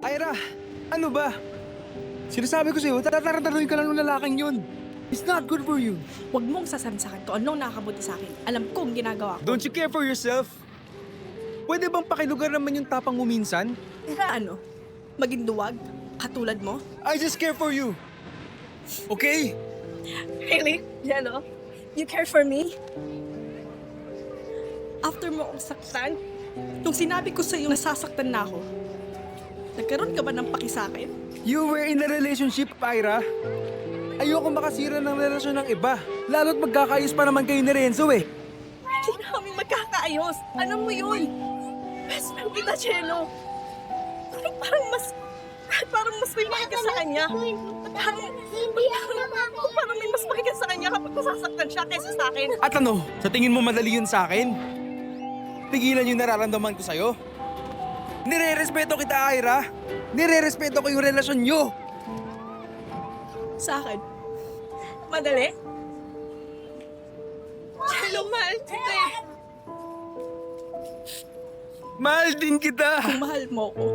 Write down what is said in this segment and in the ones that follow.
Ira, ano ba? Sinasabi ko sa'yo, tatatarantaruin ka lang ng lalaking yun. It's not good for you. Huwag mong sasansakan to. Anong nakakabuti sa akin? Alam kong ginagawa ko. Don't you care for yourself? Pwede bang pakilugar naman yung tapang mo minsan? Na ano? Maging duwag? Katulad mo? I just care for you. Okay? Really? Yellow? You care for me? After mo akong saktan, nung sinabi ko sa'yo nasasaktan na ako, nagkaroon ka ba ng paki sa akin? You were in a relationship, Ira. Ayoko makasira ng relasyon ng iba. Lalo't magkakaayos pa naman kayo ni Renzo eh. Hindi na kami magkakaayos. Alam mo yun? Best friend kita, Chelo. Parang mas may makikas sa kanya. Parang may mas makikas sa kanya kapag masasaktan siya kaysa sa akin. At ano, sa tingin mo madali yun sa akin? Tigilan yung nararamdaman ko sa'yo? Nire-respeto kita, Ira. Nire-respeto ko yung relasyon nyo. Sa akin? Madali? Chelo, mahal kita eh. Mahal din kita. Kung mahal mo ko,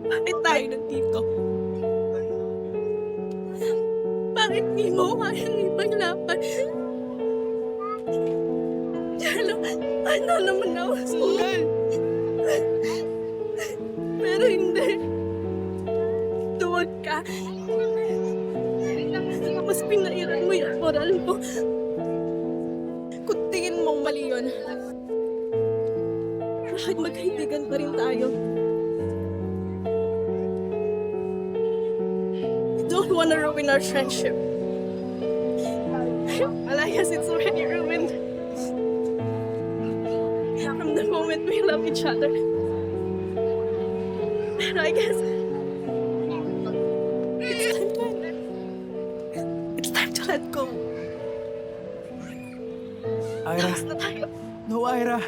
bakit tayo nandito? Bakit di mo kayang ipaglaban? Chelo, ano naman ako sugal? Pero hindi. Tuwag ka. Mas pinairan mo yung moral mo. Kung tingin mong mali yun, bakit magkaibigan pa rin tayo? I don't wanna ruin our friendship. Well, I guess it's already ruined. From the moment we love each other. But I guess it's time to let go. Ira. Tapos na tayo. No, Ira.